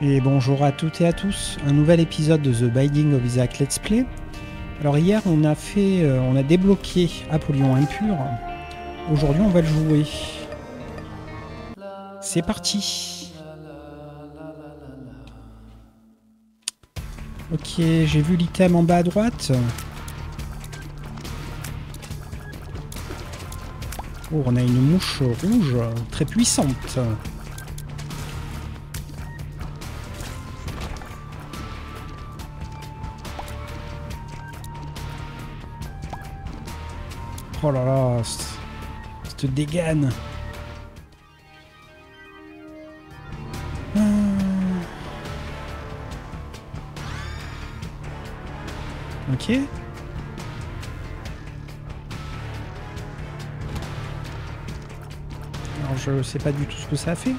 Et bonjour à toutes et à tous, un nouvel épisode de The Binding of Isaac Let's Play. Alors hier on a débloqué Apollyon impur. Aujourd'hui on va le jouer. C'est parti. Ok, j'ai vu l'item en bas à droite. Oh, on a une mouche rouge très puissante. Oh là là, cette dégaine. Ok. Alors je sais pas du tout ce que ça a fait.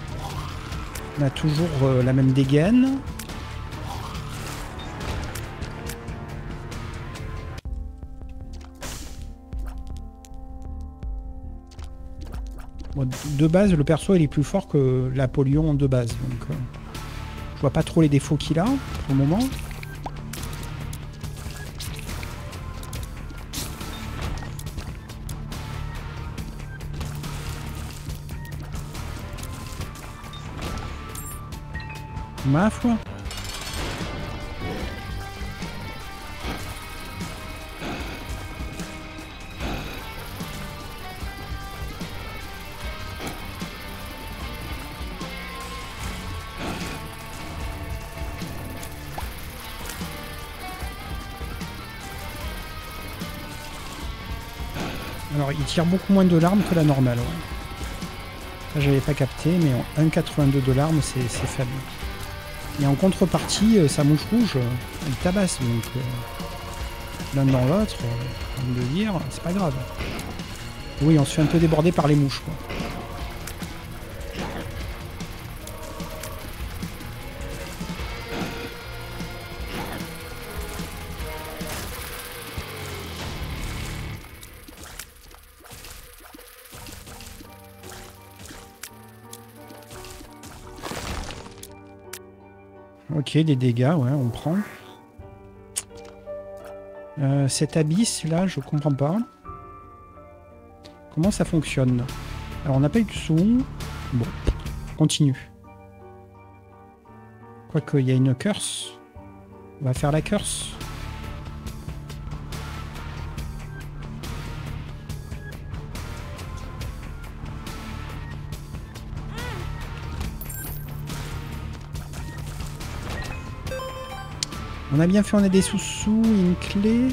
On a toujours la même dégaine. Bon, de base, le perso il est plus fort que l'Apollyon de base. Donc je vois pas trop les défauts qu'il a pour le moment. Ma foi. Alors il tire beaucoup moins de larmes que la normale. Ouais. Ça j'avais pas capté, mais en 1,82 de larmes c'est faible. Et en contrepartie, sa mouche rouge, elle tabasse, donc l'un dans l'autre, comme de dire, c'est pas grave. Oui, on se fait un peu déborder par les mouches, quoi. Ok, des dégâts, ouais, on prend. Cet abysse, là, je comprends pas. Comment ça fonctionne? Alors, on n'a pas eu de sous. Bon, continue. Quoique, il y a une curse. On va faire la curse. On a bien fait, on a des sous-sous, une clé.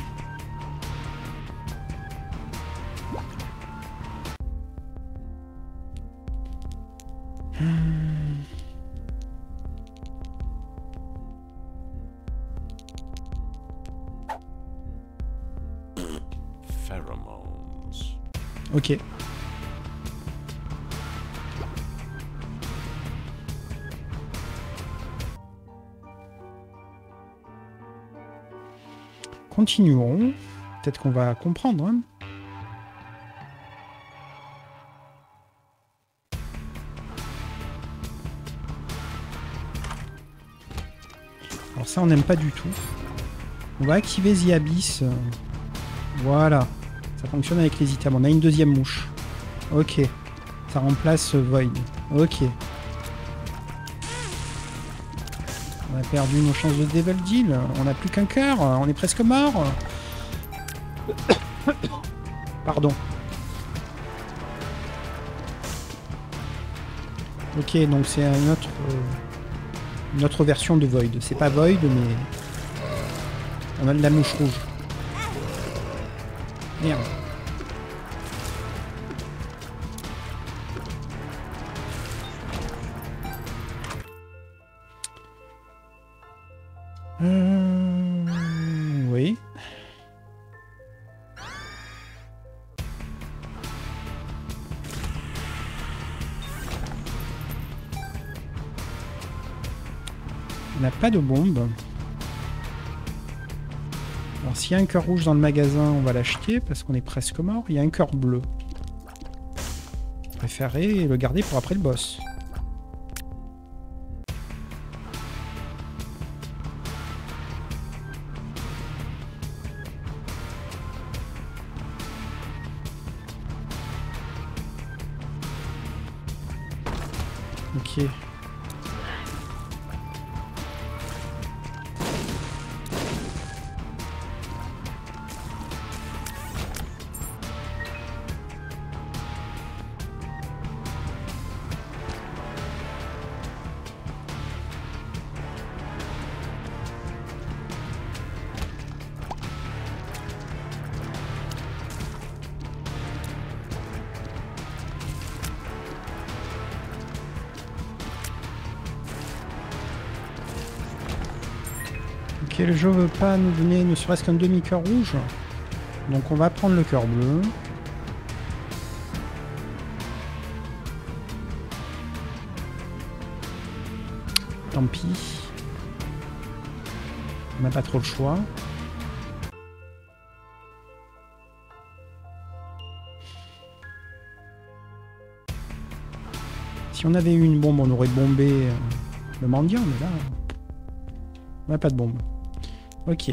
Ok. Continuons. Peut-être qu'on va comprendre. Hein. Alors ça, on n'aime pas du tout. On va activer The Abyss. Voilà. Ça fonctionne avec les items. On a une deuxième mouche. Ok. Ça remplace Void. Ok. On a perdu nos chances de Devil Deal. On n'a plus qu'un cœur. On est presque mort. Pardon. Ok, donc c'est une autre version de Void. C'est pas Void, mais on a de la mouche rouge. Merde. Oui. On n'a pas de bombe. Alors s'il y a un cœur rouge dans le magasin, on va l'acheter parce qu'on est presque mort. Il y a un cœur bleu. Je préférerais le garder pour après le boss. Ok. Ok, le jeu veut pas nous donner ne serait-ce qu'un demi-cœur rouge. Donc on va prendre le cœur bleu. Tant pis. On n'a pas trop le choix. Si on avait eu une bombe, on aurait bombé le mendiant, mais là, on n'a pas de bombe. Ok.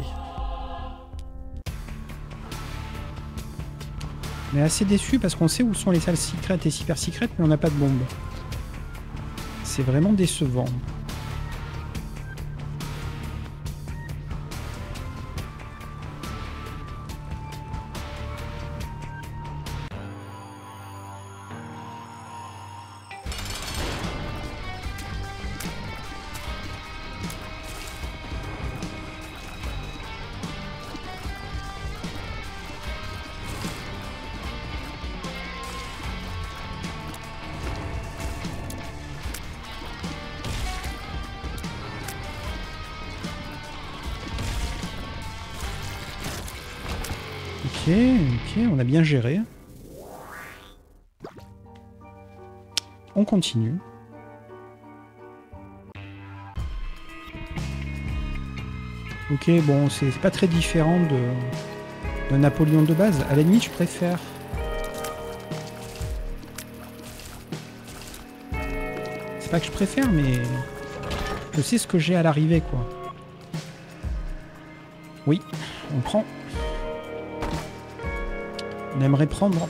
On est assez déçu parce qu'on sait où sont les salles secrètes et super secrètes, mais on n'a pas de bombe. C'est vraiment décevant. Ok, on a bien géré. On continue. Ok, bon, c'est pas très différent de Napoléon de base. À la limite, je préfère. C'est pas que je préfère, mais je sais ce que j'ai à l'arrivée, quoi. Oui, on prend. On aimerait prendre.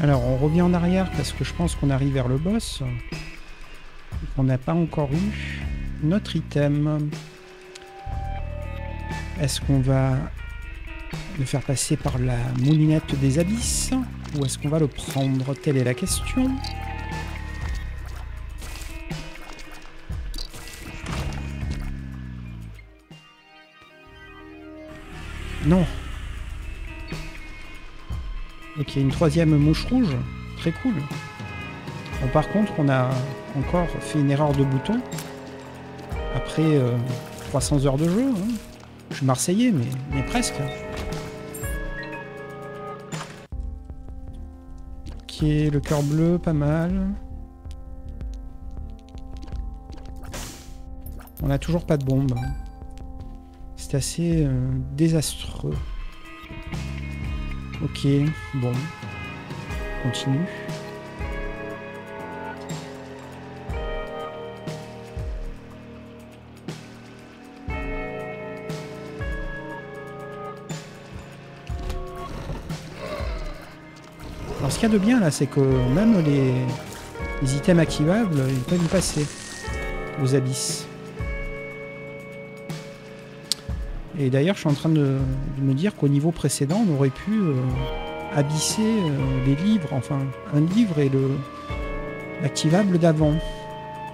Alors, on revient en arrière parce que je pense qu'on arrive vers le boss. On n'a pas encore eu notre item. Est-ce qu'on va le faire passer par la moulinette des abysses ou est-ce qu'on va le prendre? Telle est la question. Non. Ok, une troisième mouche rouge. Très cool. Bon, par contre, on a encore fait une erreur de bouton. Après 300 heures de jeu. Hein. Je suis marseillais, mais presque. Ok, le cœur bleu, pas mal. On n'a toujours pas de bombe. C'est assez désastreux. Ok, bon. On continue. Alors ce qu'il y a de bien là, c'est que même les items activables, ils peuvent y passer aux abysses. Et d'ailleurs, je suis en train de me dire qu'au niveau précédent, on aurait pu abysser les livres, enfin un livre et l'activable d'avant.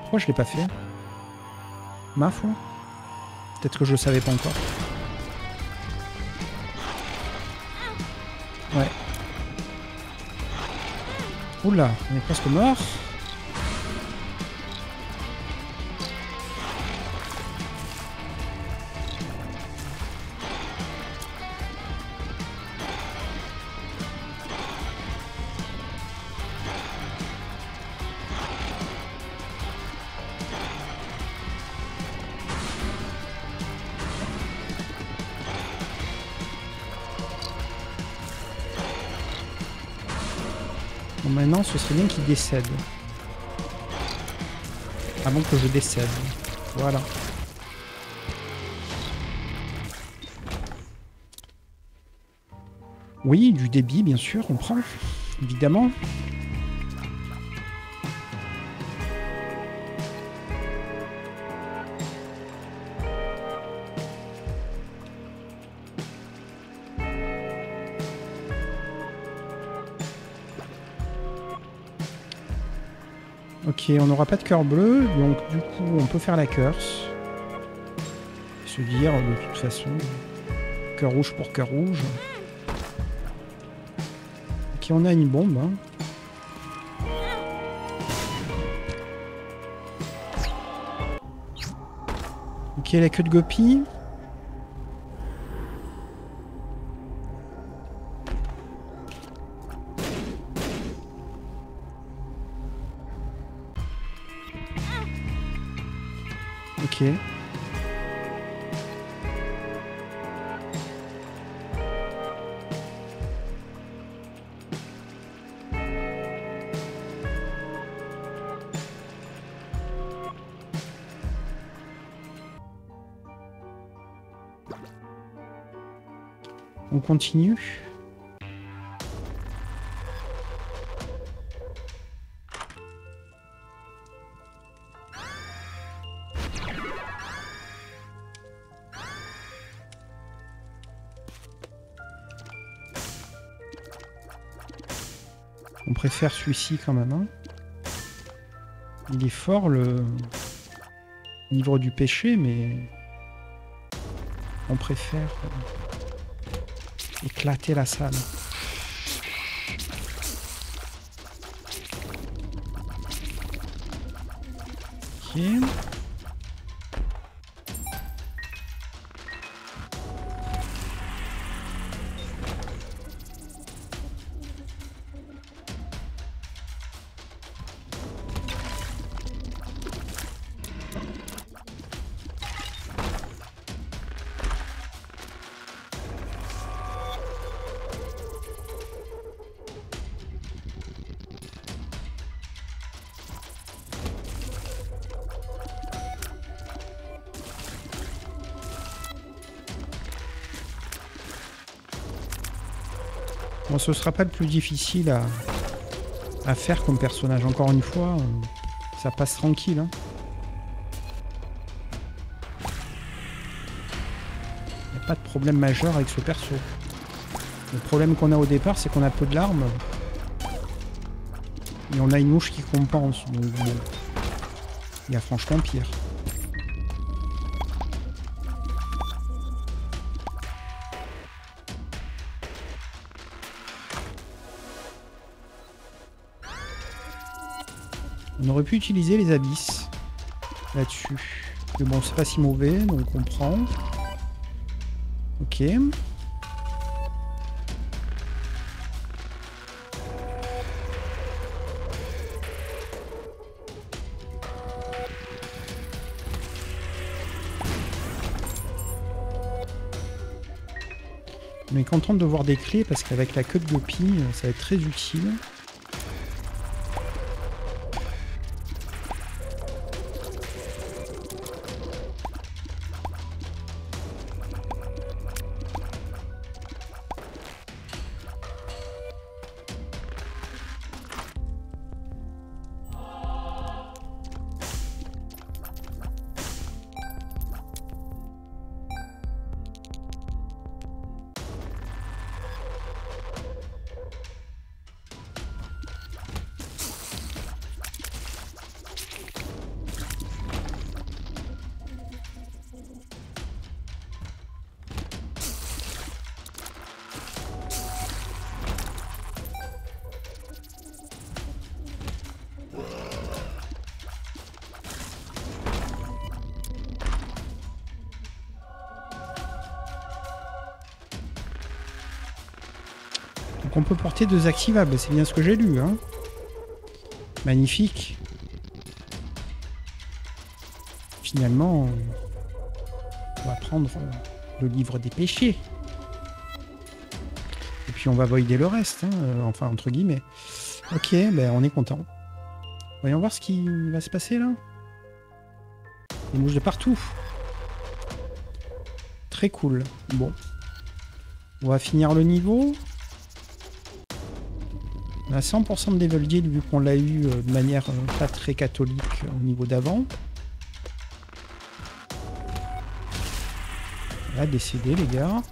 Pourquoi je l'ai pas fait? Ma foi. Peut-être que je le savais pas encore. Ouais. Oula, on est presque mort. Bon, maintenant, ce serait bien qu'il décède. Avant que je décède. Voilà. Oui, du débit, bien sûr, on prend. Évidemment. Ok, on n'aura pas de cœur bleu, donc du coup on peut faire la curse. Se dire de toute façon, cœur rouge pour cœur rouge. Ok, on a une bombe. Hein. Ok, la queue de Gopi. Ok. On continue. On préfère celui-ci quand même. Hein. Il est fort le livre du péché, mais on préfère éclater la salle. Ok. Bon, ce sera pas le plus difficile à faire comme personnage. Encore une fois, ça passe tranquille. Hein. Il n'y a pas de problème majeur avec ce perso. Le problème qu'on a au départ, c'est qu'on a peu de larmes. Et on a une mouche qui compense. Donc bon, il y a franchement pire. On aurait pu utiliser les abysses là-dessus. Mais bon, c'est pas si mauvais, donc on prend. Ok. On est content de voir des clés parce qu'avec la queue de Gopi, ça va être très utile. Donc on peut porter 2 activables, c'est bien ce que j'ai lu. Hein. Magnifique. Finalement, on va prendre le livre des péchés. Et puis on va voider le reste, hein, enfin entre guillemets. Ok, ben on est content. Voyons voir ce qui va se passer là. Des mouches de partout. Très cool. Bon. On va finir le niveau. On a 100% de level guide vu qu'on l'a eu de manière pas très catholique au niveau d'avant. Là, décédé les gars.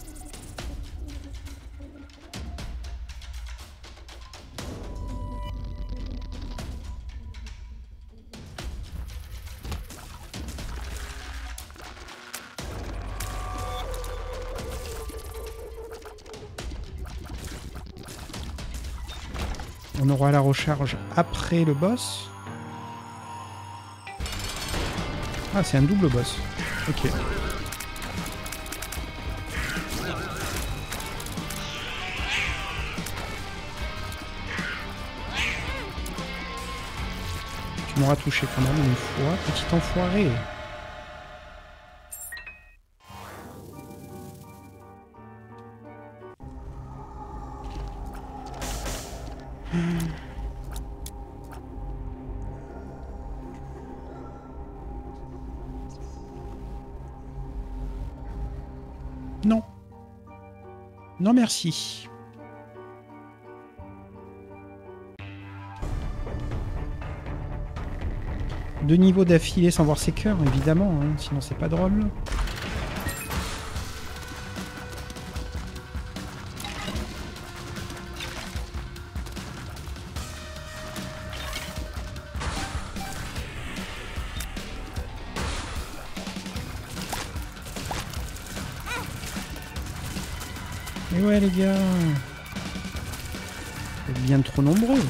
On aura la recharge après le boss. Ah, c'est un double boss. Ok. Tu m'auras touché quand même une fois, petit enfoiré. Non. Non, merci. Deux niveaux d'affilée sans voir ses cœurs, évidemment, hein, sinon c'est pas drôle. Et ouais les gars, vous êtes bien trop nombreux.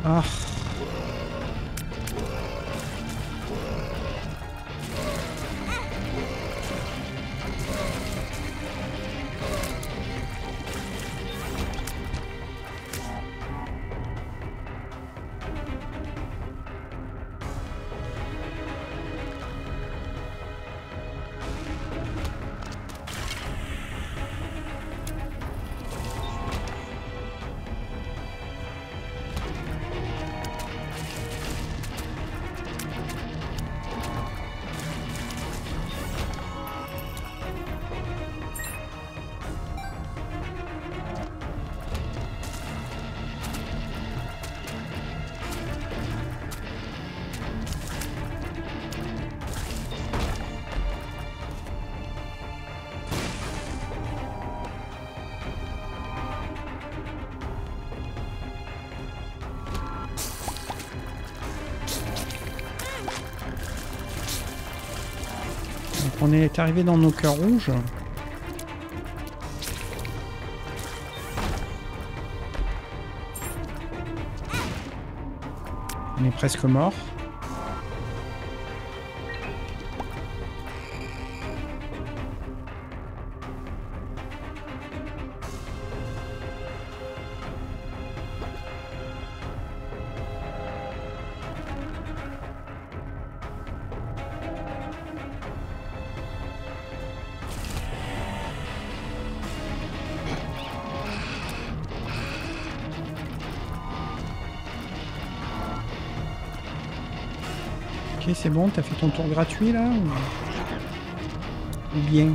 Ah. On est arrivé dans nos cœurs rouges. On est presque mort. Ok, c'est bon, t'as fait ton tour gratuit là ou bien?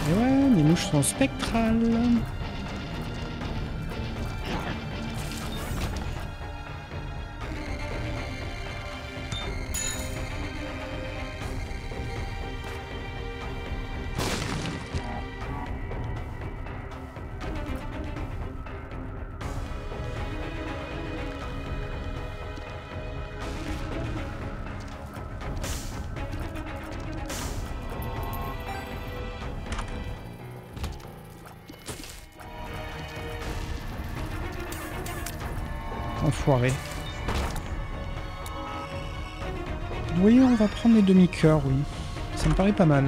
Et ouais, les mouches sont spectrales. enfoiré. Oui, on va prendre les demi-cœurs, oui. Ça me paraît pas mal.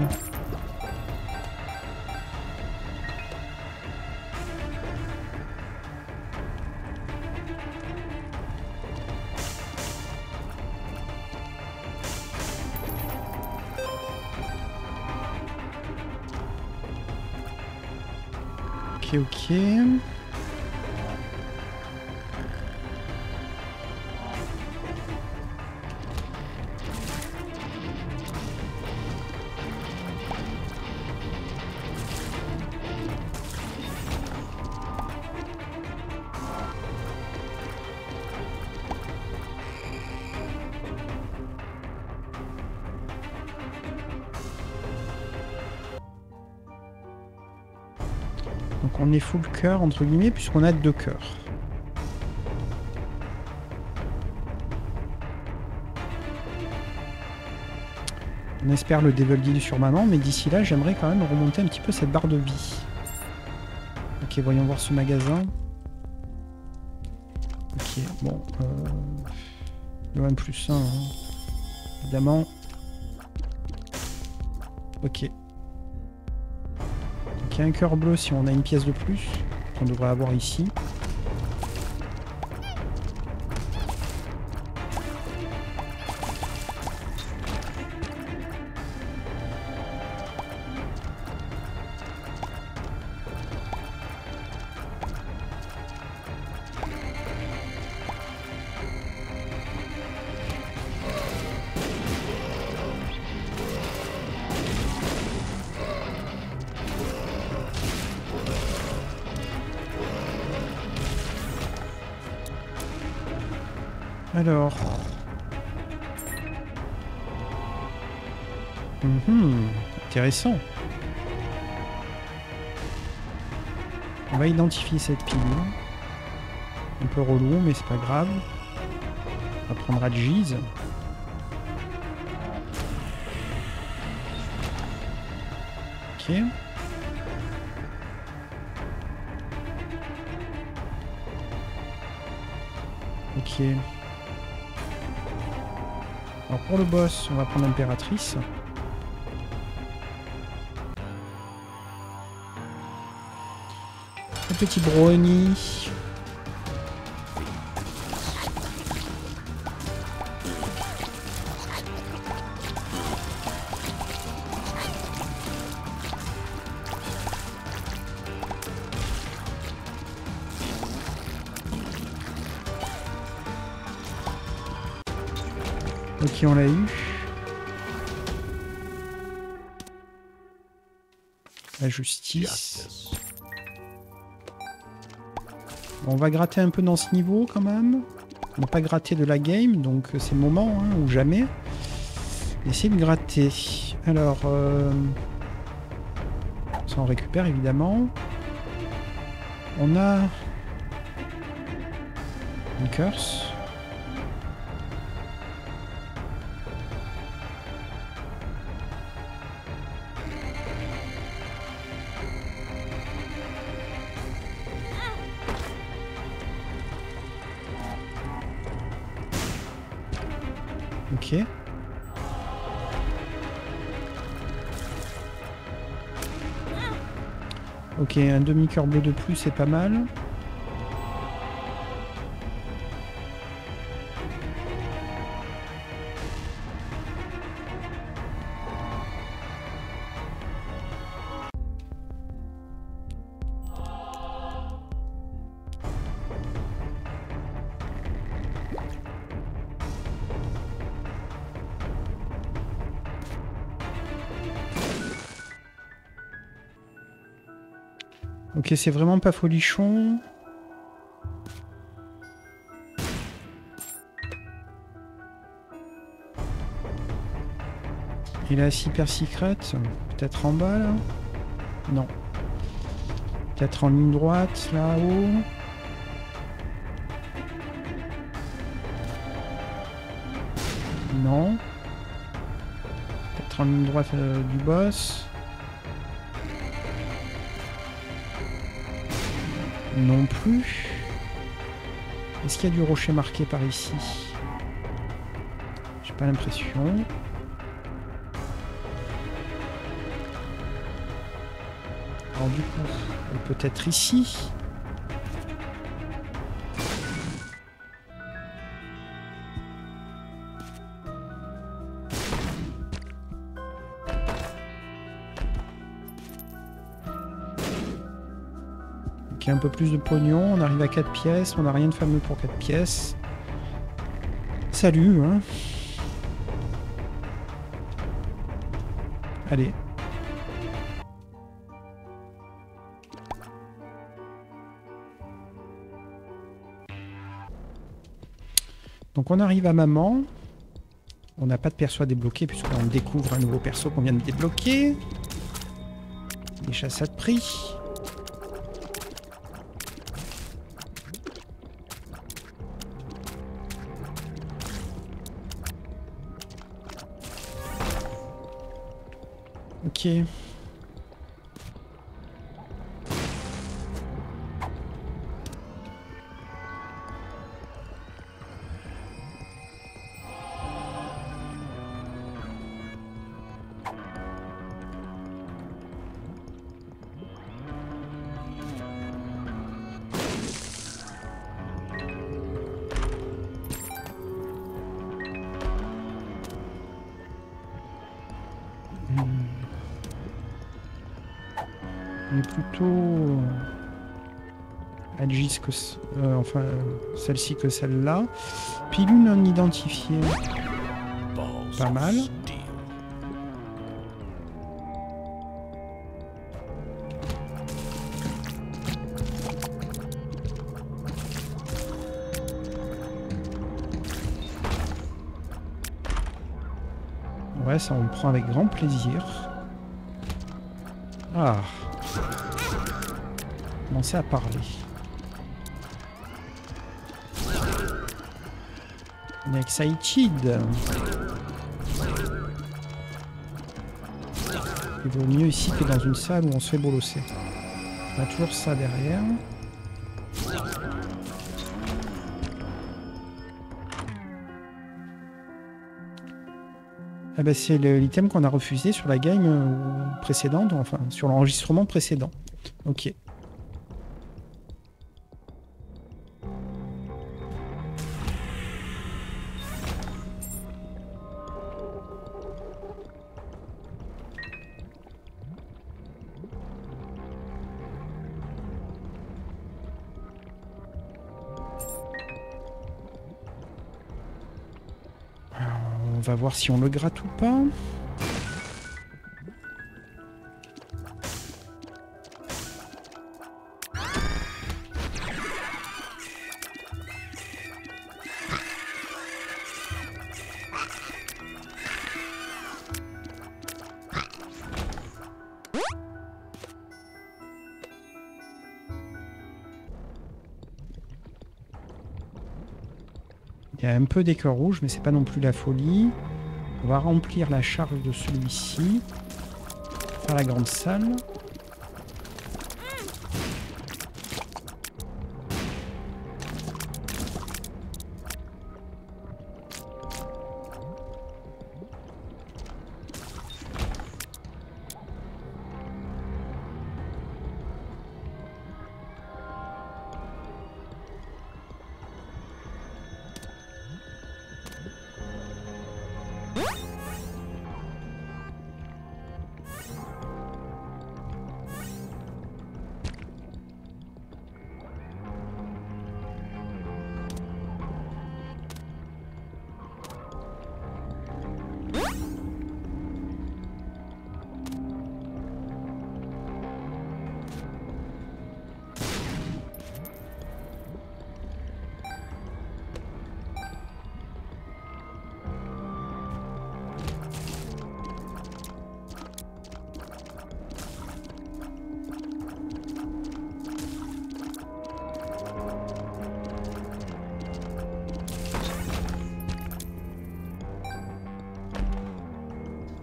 Ok, ok. Donc on est full cœur entre guillemets puisqu'on a 2 cœurs. On espère le Devil Deal sur maman, mais d'ici là j'aimerais quand même remonter un petit peu cette barre de vie. Ok, voyons voir ce magasin. Ok, bon. Le 1+1, hein. Évidemment. Ok. Donc il y a un cœur bleu si on a une pièce de plus, qu'on devrait avoir ici. Alors... intéressant. On va identifier cette pile. Un peu relou, mais c'est pas grave. On va prendre Adjiz. Ok. Ok. Alors pour le boss, on va prendre l'impératrice. Le petit brownie. Ok, on l'a eu. La justice. Bon, on va gratter un peu dans ce niveau quand même. On n'a pas gratté de la game, donc c'est le moment, hein, ou jamais. Essayer de gratter. Alors, ça on récupère évidemment. On a une curse. Ok. Ok, un demi-cœur bleu de plus, c'est pas mal. Ok, c'est vraiment pas folichon. Et la Super Secret, peut-être en bas là? Non. Peut-être en ligne droite là-haut. Non. Peut-être en ligne droite du boss. Non plus. Est-ce qu'il y a du rocher marqué par ici? J'ai pas l'impression. Alors du coup, peut-être ici. Ok, un peu plus de pognon, on arrive à 4 pièces, on n'a rien de fameux pour 4 pièces. Salut, hein. Allez. Donc on arrive à maman. On n'a pas de perso à débloquer puisqu'on découvre un nouveau perso qu'on vient de débloquer. Les chassades de prix. Ok. On est plutôt Agis que celle-ci que celle-là. Pilule non identifiée. Pas mal. Ouais, ça on prend avec grand plaisir. Ah. Commencer à parler. On est excited. Il vaut mieux ici que dans une salle où on se fait bolosser. On a toujours ça derrière. Ah bah c'est l'item qu'on a refusé sur la game précédente, enfin sur l'enregistrement précédent. Ok. On va voir si on le gratte ou pas. Il y a un peu d'écœur rouge, mais c'est pas non plus la folie. On va remplir la charge de celui-ci. Faire la grande salle.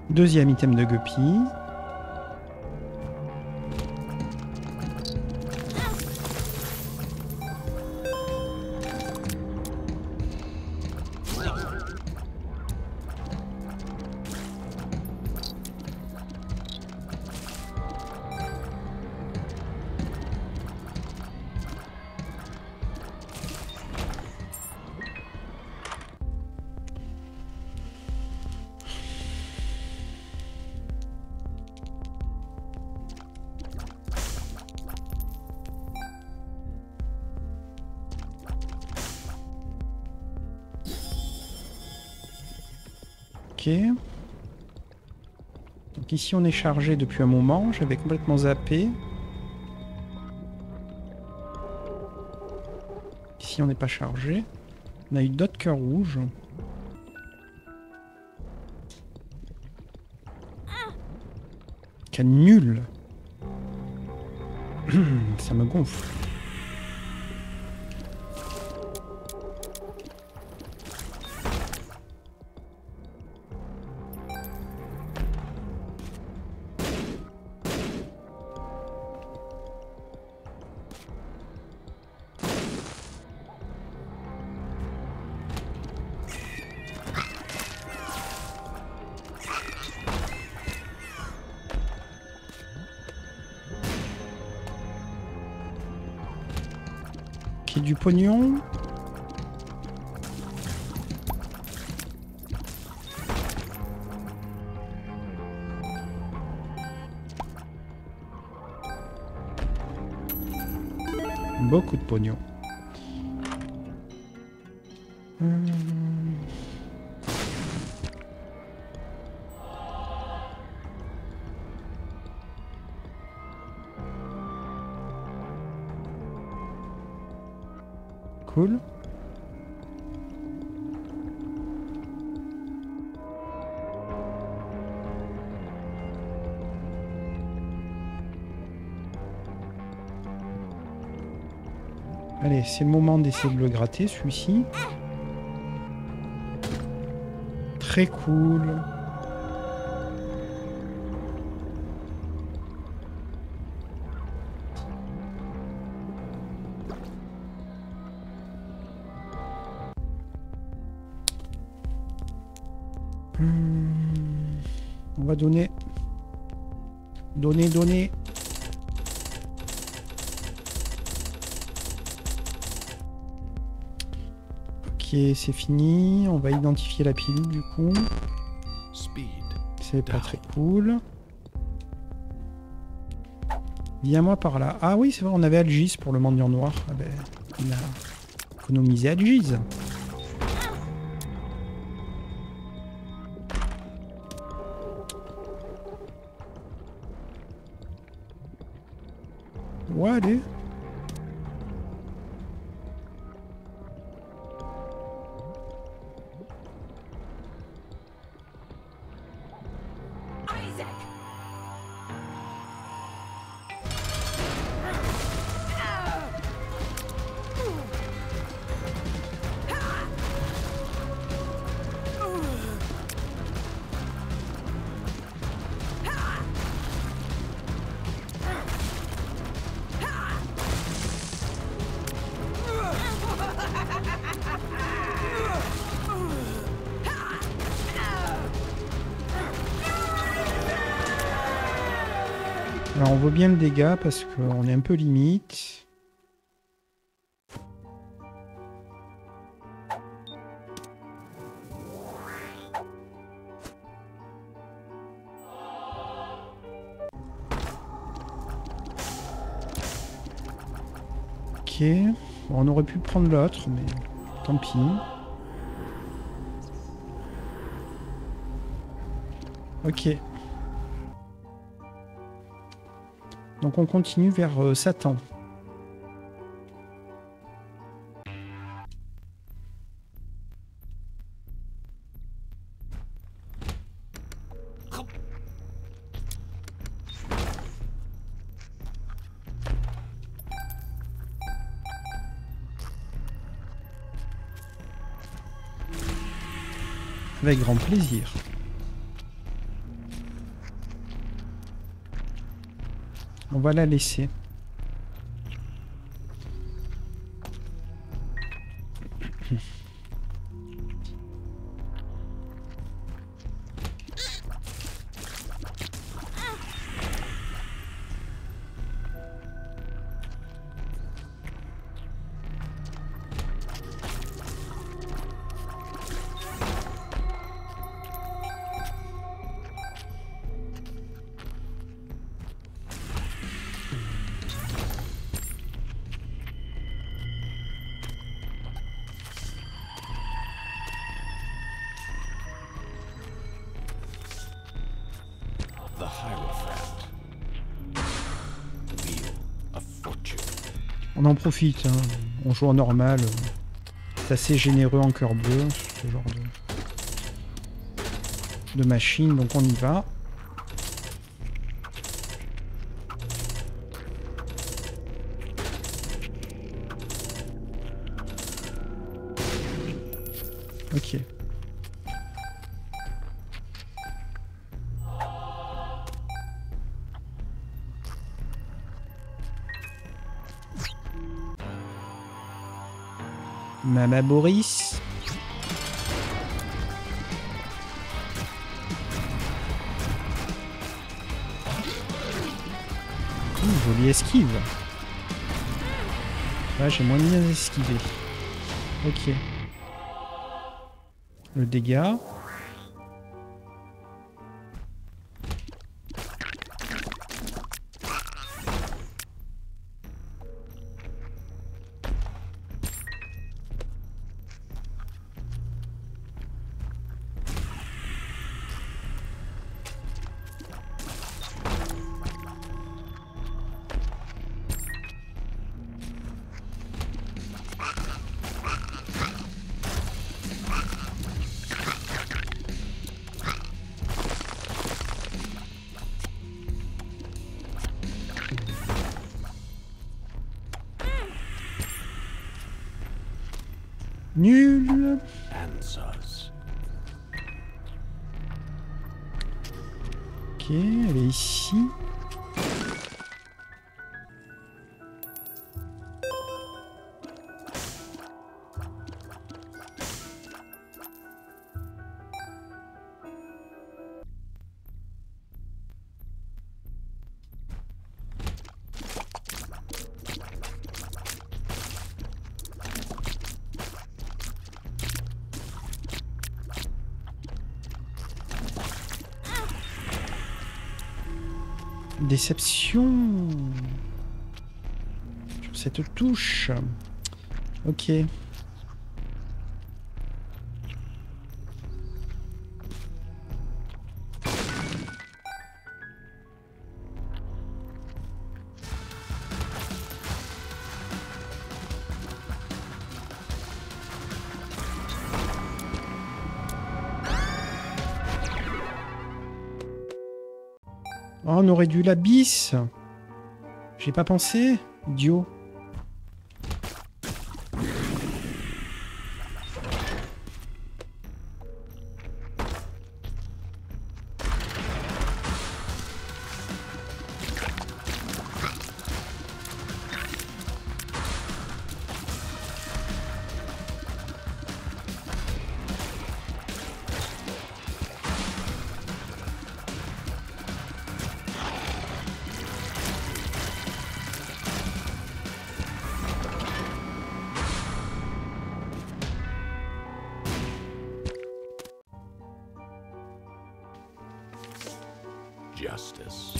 Deuxième item de guppy. Ok. Donc ici on est chargé depuis un moment, j'avais complètement zappé. Ici on n'est pas chargé. On a eu d'autres cœurs rouges. Quel nul. Ça me gonfle. Du pognon. Beaucoup de pognon. Cool. Allez, c'est le moment d'essayer de le gratter, celui-ci. Très cool. On va donner. Donner. Ok, c'est fini. On va identifier la pilule du coup. C'est pas très cool. Viens-moi par là. Ah oui, c'est vrai, on avait Algis pour le mendiant noir. Ah ben, on a économisé Algis. Ouais, allez. Alors on voit bien le dégât parce qu'on est un peu limite. Ok, bon, on aurait pu prendre l'autre, mais tant pis. Ok. Donc on continue vers Satan. Avec grand plaisir. On va la laisser. On en profite, hein. On joue en normal. C'est assez généreux en cœur bleu, ce genre de machine, donc on y va. Ok. Mama Boris. Jolie esquive. Là, j'ai moins bien esquivé. Ok. Le dégât. Nul. Ok, elle est ici. Déception sur cette touche. Ok. Oh, on aurait dû l'abysse. J'ai pas pensé. Idiot. Justice.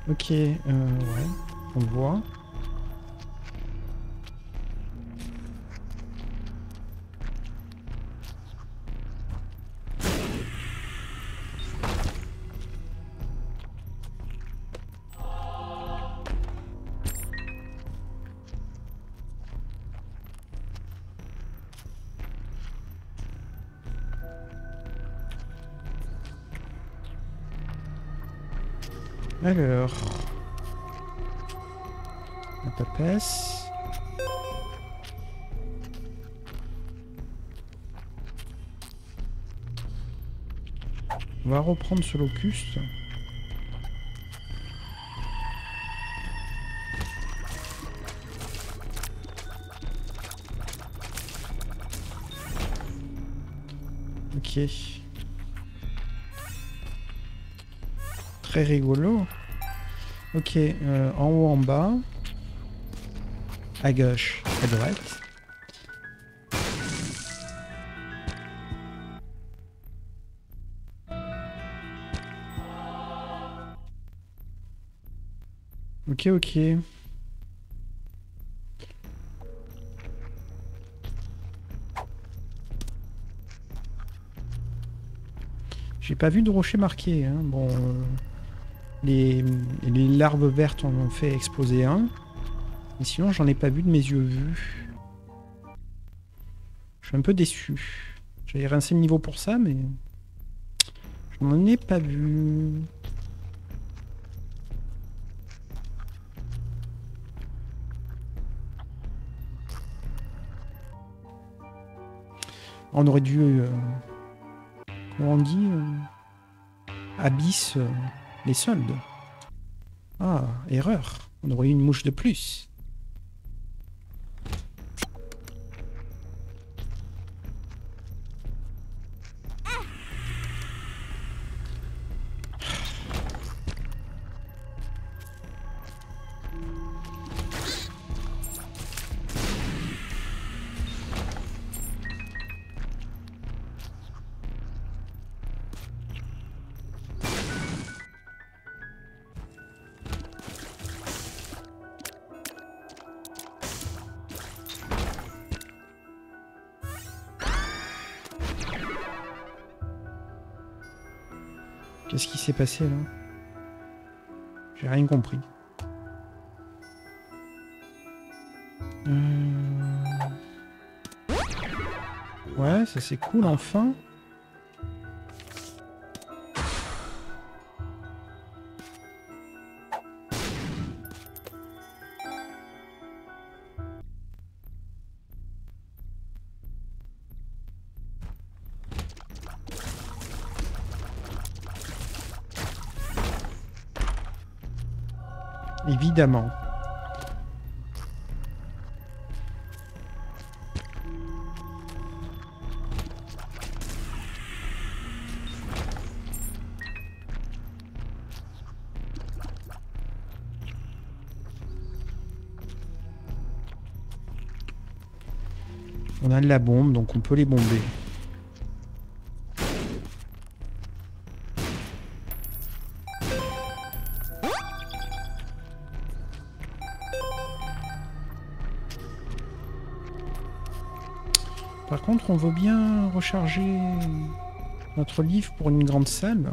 Ok, ouais, on voit. Alors, la papesse. On va reprendre ce locuste. Ok. Très rigolo. Ok, en haut, en bas. À gauche, à droite. Ok, ok. J'ai pas vu de rocher marqué. Hein. Bon, les larves vertes en ont fait exploser un. Mais sinon, j'en ai pas vu de mes yeux vus. Je suis un peu déçu. J'avais rincé le niveau pour ça, mais... je n'en ai pas vu. On aurait dû... comment on dit abysse les soldes. Ah, erreur. On aurait eu une mouche de plus. Qu'est-ce qui s'est passé là? J'ai rien compris. Ouais, ça c'est cool enfin. Évidemment. On a de la bombe, donc on peut les bomber. Par contre, on veut bien recharger notre livre pour une grande salle.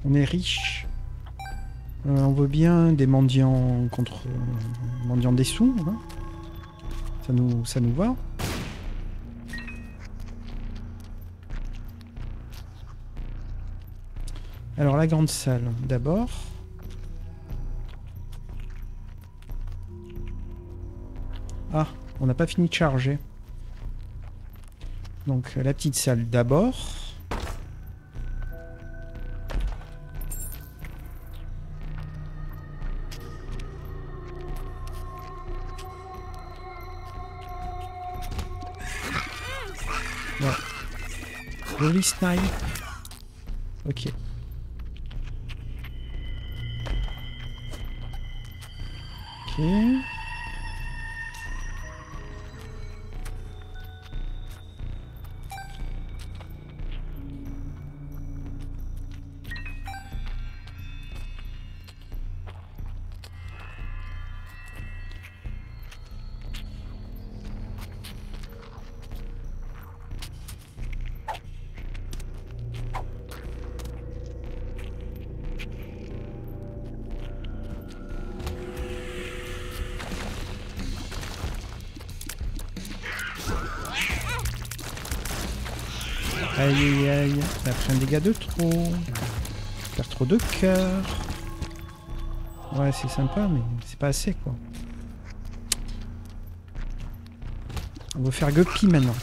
On est riche. On veut bien des mendiants contre mendiants des sous. Hein. Ça nous va. Alors la grande salle d'abord. Ah, on n'a pas fini de charger. Donc la petite salle d'abord. Joli snipe. Ok. Ok. Aïe aïe aïe, ça a pris un dégât de trop. Faire trop de cœur. Ouais, c'est sympa, mais c'est pas assez quoi. On va faire Guppy maintenant.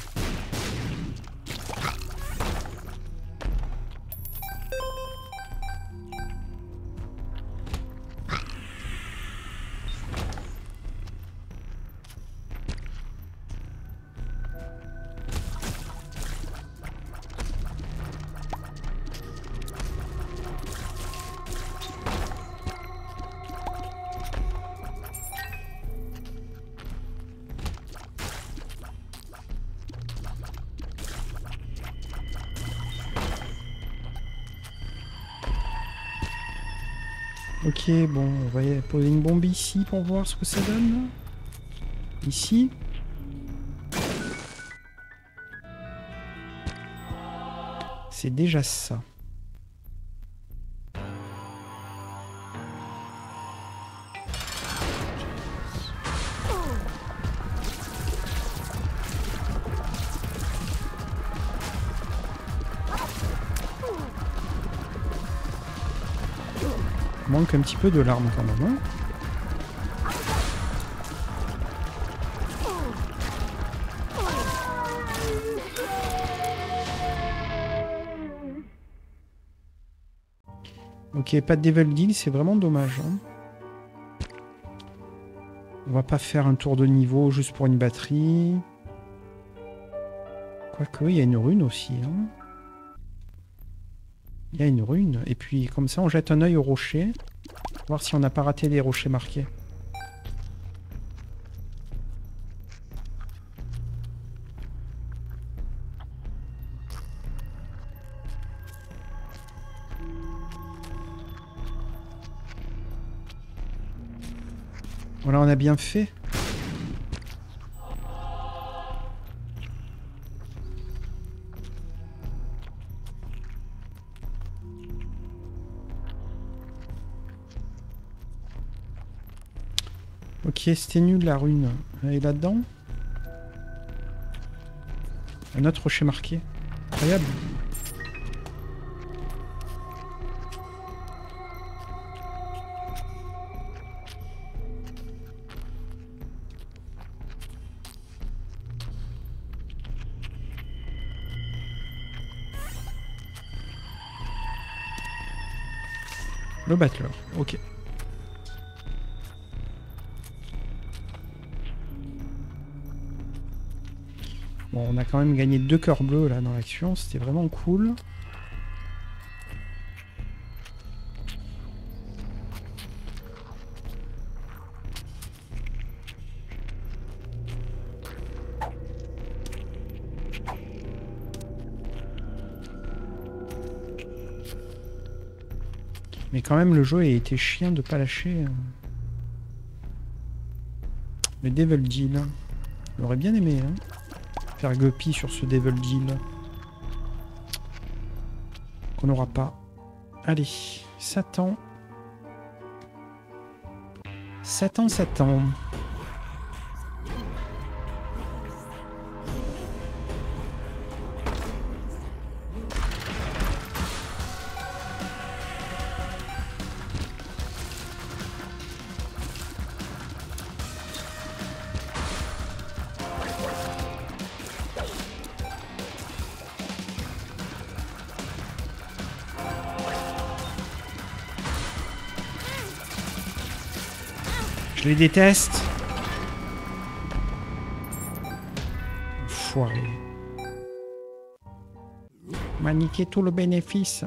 Ok, bon, on va poser une bombe ici pour voir ce que ça donne. Ici. C'est déjà ça. Manque un petit peu de larmes quand même. Hein. Ok, pas de Devil Deal, c'est vraiment dommage. Hein. On va pas faire un tour de niveau juste pour une batterie. Quoique, il y a une rune aussi. Hein. Il y a une rune. Et puis, comme ça, on jette un œil au rocher. Voir si on n'a pas raté les rochers marqués. Voilà, on a bien fait. Ok, c'était nul la rune. Elle est là-dedans. Un autre rocher marqué. Incroyable. Le battleur, ok. Bon, on a quand même gagné 2 cœurs bleus là dans l'action, c'était vraiment cool. Mais quand même, le jeu a été chiant de pas lâcher. Le Devil Deal. J'aurais bien aimé hein, faire Guppy sur ce Devil Deal. Qu'on n'aura pas. Allez, Satan. Satan. Je les déteste. Foiré. On m'a niqué tout le bénéfice.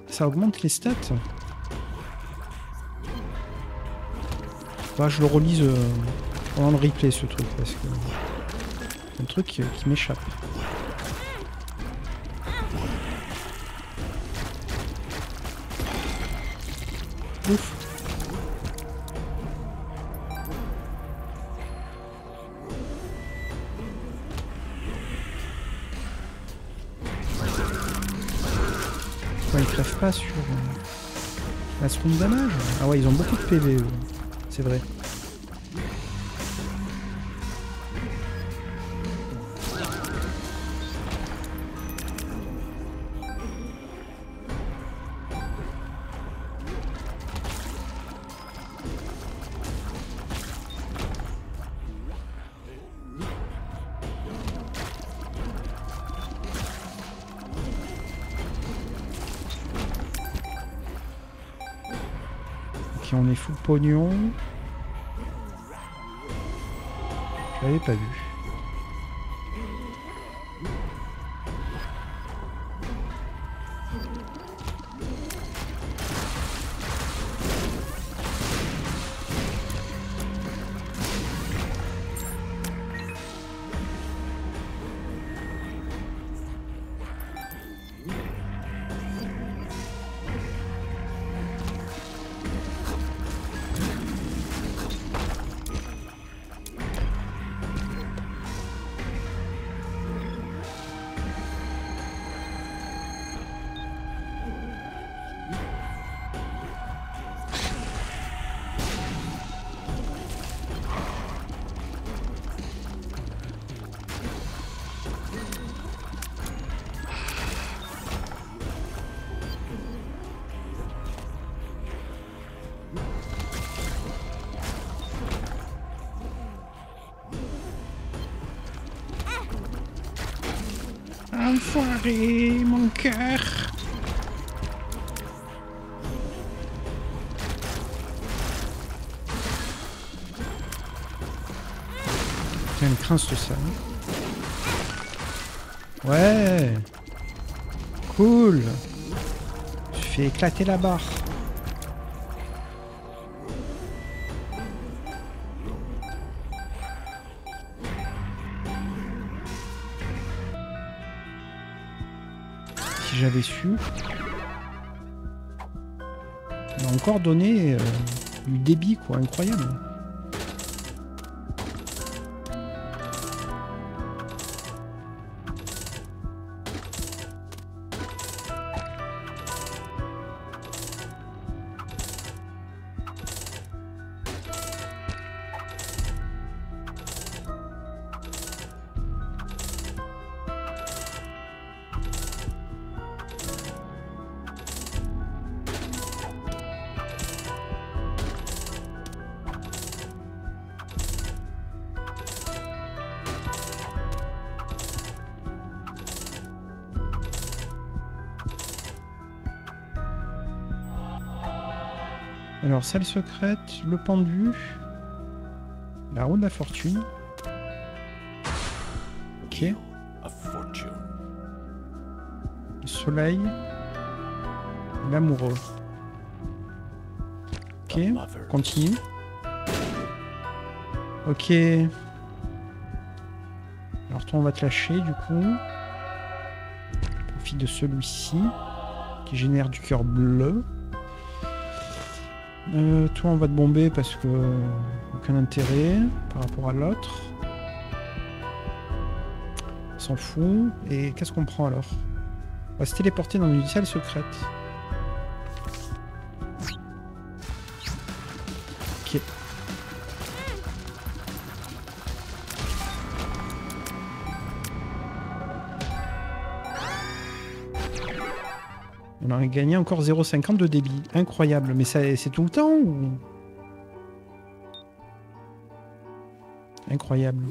Ça augmente les stats. Bah, je le relise pendant le replay ce truc parce que c'est un truc qui m'échappe. Ouf. Pourquoi ils crèvent pas sur la seconde damage? Ah ouais, ils ont beaucoup de PV eux. C'est vrai. Ok, on est full pognon. Je l'avais pas vu. Enfoiré, mon cœur. Putain, une crince de ça. Ouais. Cool. Je fais éclater la barre. Si j'avais su. On a encore donné du débit, quoi, incroyable. Alors, salle secrète, le pendu, la roue de la fortune. Ok. Le soleil, l'amoureux. Ok, continue. Ok. Alors toi, on va te lâcher du coup. Profite de celui-ci qui génère du cœur bleu. Toi, on va te bomber parce que aucun intérêt par rapport à l'autre. On s'en fout. Et qu'est-ce qu'on prend alors? On va se téléporter dans une salle secrète. Ok. On a gagné encore 0,50 de débit. Incroyable. Mais c'est tout le temps ou... Incroyable.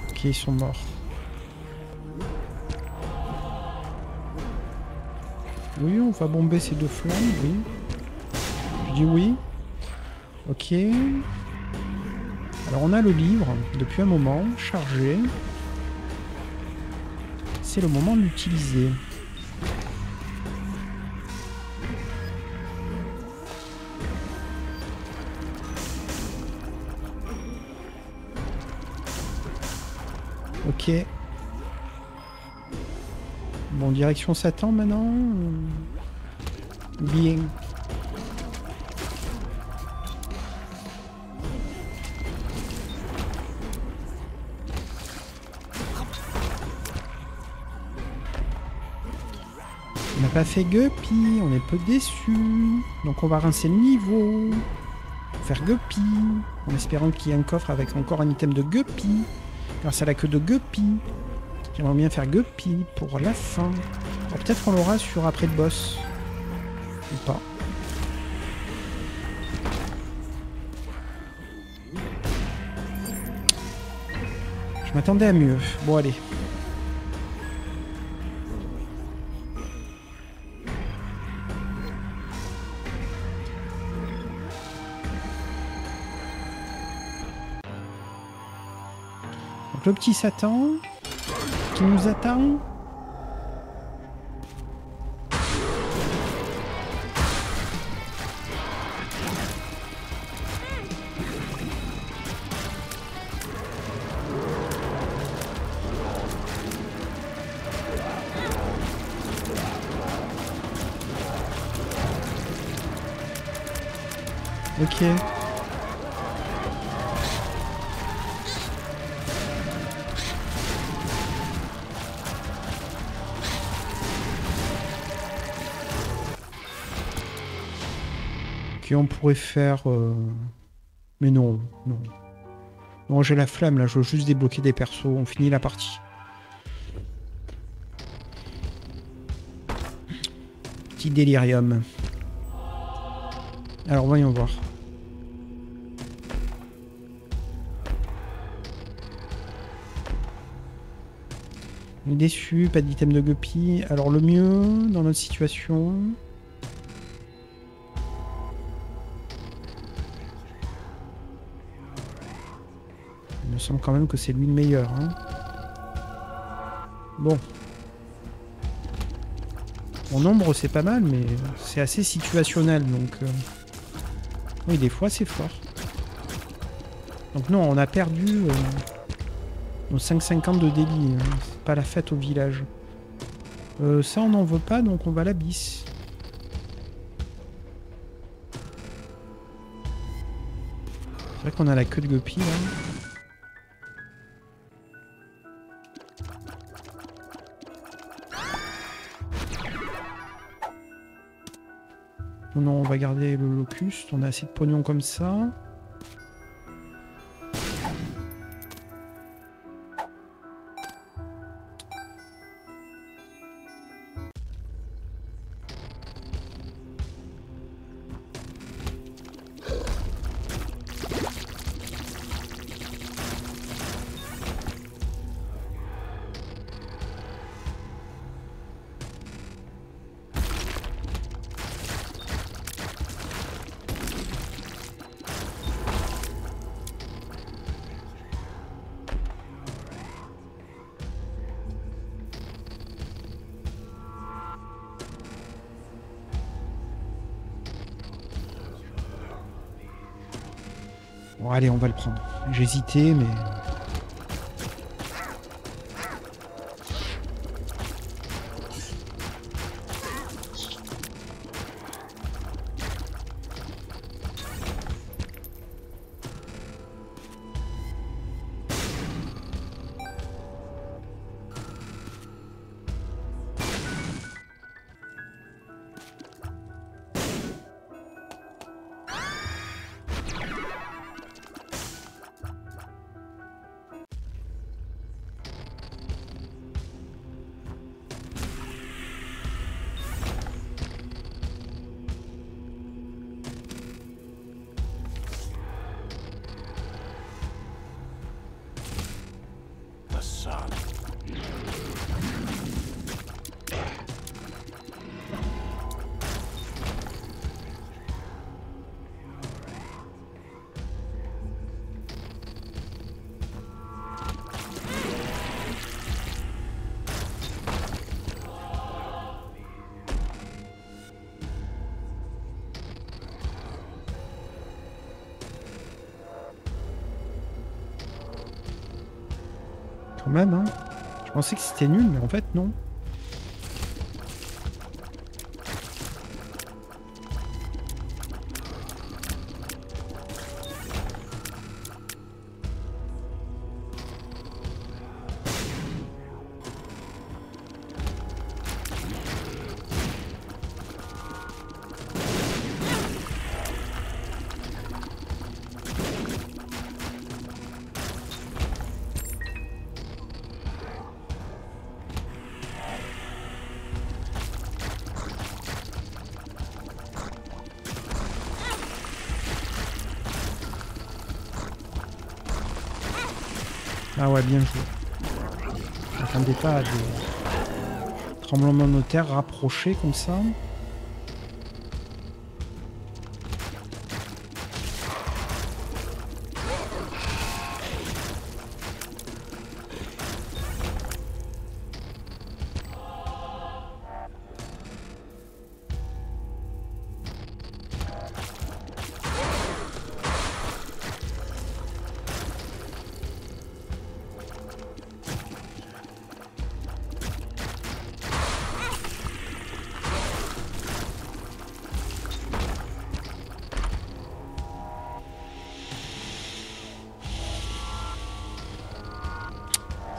Ok, ils sont morts. Oui, on va bomber ces deux flammes, oui. Je dis oui. Ok. Alors on a le livre depuis un moment, chargé. C'est le moment de l'utiliser. Ok. Bon, direction Satan maintenant. Bien. On n'a pas fait Guppy, on est peu déçus. Donc on va rincer le niveau. Faire Guppy. En espérant qu'il y ait un coffre avec encore un item de Guppy. Grâce à la queue de Guppy. J'aimerais bien faire Guppy pour la fin. Peut-être qu'on l'aura sur après le boss. Ou pas. Je m'attendais à mieux. Bon, allez. Donc le petit Satan qui nous attend. Ok. Ok, on pourrait faire... Mais non, non. Non, j'ai la flemme là, je veux juste débloquer des persos, on finit la partie. Petit délirium. Alors voyons voir. On est déçu, pas d'item de guppy. Alors le mieux dans notre situation... Il me semble quand même que c'est lui le meilleur. Hein. Bon. En nombre c'est pas mal, mais c'est assez situationnel. Donc oui, des fois c'est fort. Donc non, on a perdu nos 5,50 de délit. Hein. C'est pas la fête au village. Ça on n'en veut pas, donc on va à l'abysse. C'est vrai qu'on a la queue de guppy là. Non, on va garder le locuste. On a assez de pognon comme ça. Bon, allez, on va le prendre. J'ai hésité, mais... Quand même, hein. Je pensais que c'était nul, mais en fait, non. Ah ouais, bien joué. Je m'attendais pas à des tremblements de terre rapprochés comme ça.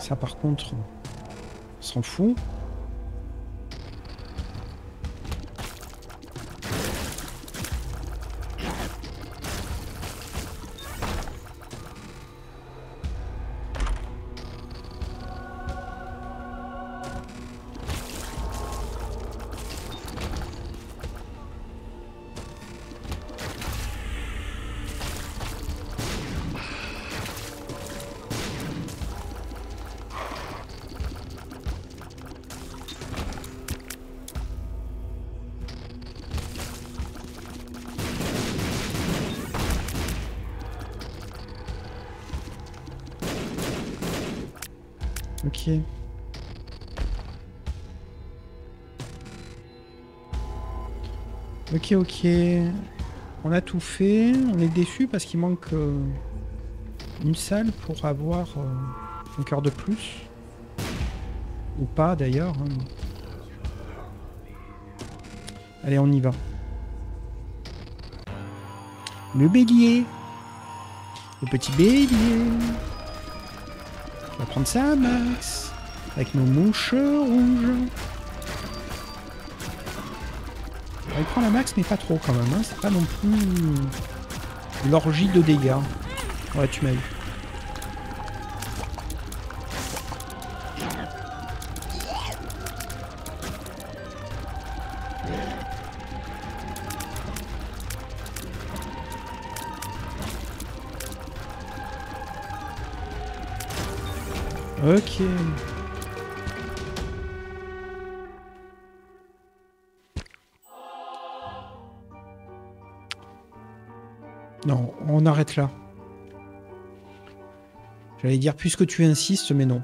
Ça par contre, on s'en fout. Ok. Ok. On a tout fait. On est déçu parce qu'il manque une salle pour avoir un cœur de plus. Ou pas d'ailleurs. Hein. Allez, on y va. Le bélier. Le petit bélier. On va prendre ça, Max. Avec nos mouches rouges. On va prendre la Max, mais pas trop quand même. Hein. C'est pas non plus l'orgie de dégâts. Ouais, tu m'as eu. Ok. Non, on arrête là. J'allais dire puisque tu insistes, mais non.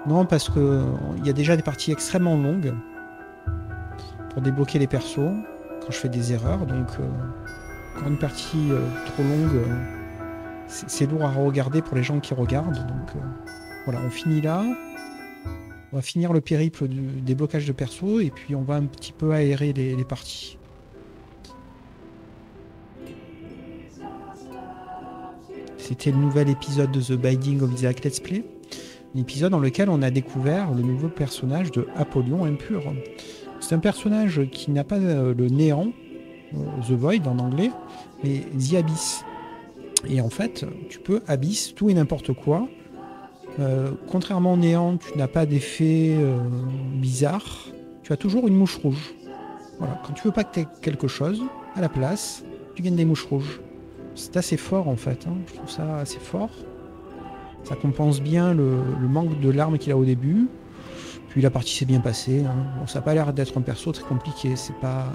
Non, parce que il y a déjà des parties extrêmement longues pour débloquer les persos quand je fais des erreurs. Donc, quand une partie trop longue, c'est lourd à regarder pour les gens qui regardent. Donc, voilà, on finit là. On va finir le périple du déblocage de perso et puis on va un petit peu aérer les parties. C'était le nouvel épisode de The Binding of Isaac Let's Play. Un épisode dans lequel on a découvert le nouveau personnage de Apollyon Impur. C'est un personnage qui n'a pas le néant, The Void en anglais, mais The Abyss. Et en fait, tu peux Abyss tout et n'importe quoi. Contrairement au néant, tu n'as pas d'effet bizarre. Tu as toujours une mouche rouge. Voilà. Quand tu veux pacter quelque chose, à la place, tu gagnes des mouches rouges. C'est assez fort en fait, hein. Je trouve ça assez fort. Ça compense bien le manque de larmes qu'il a au début. Puis la partie s'est bien passée. Hein. Bon, ça n'a pas l'air d'être un perso très compliqué. C'est pas...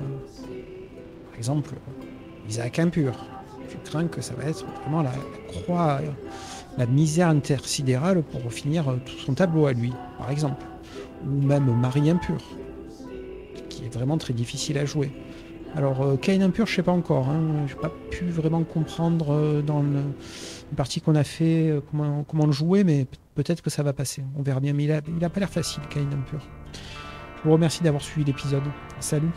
Par exemple, Isaac Impur. Je crains que ça va être vraiment la croix, la misère intersidérale pour finir tout son tableau à lui, par exemple. Ou même Marie Impure, qui est vraiment très difficile à jouer. Alors, Cain Impur, je sais pas encore. Hein. Je n'ai pas pu vraiment comprendre dans une partie qu'on a fait comment le jouer, mais peut-être que ça va passer. On verra bien. Mais il a pas l'air facile, Cain Impur. Je vous remercie d'avoir suivi l'épisode. Salut!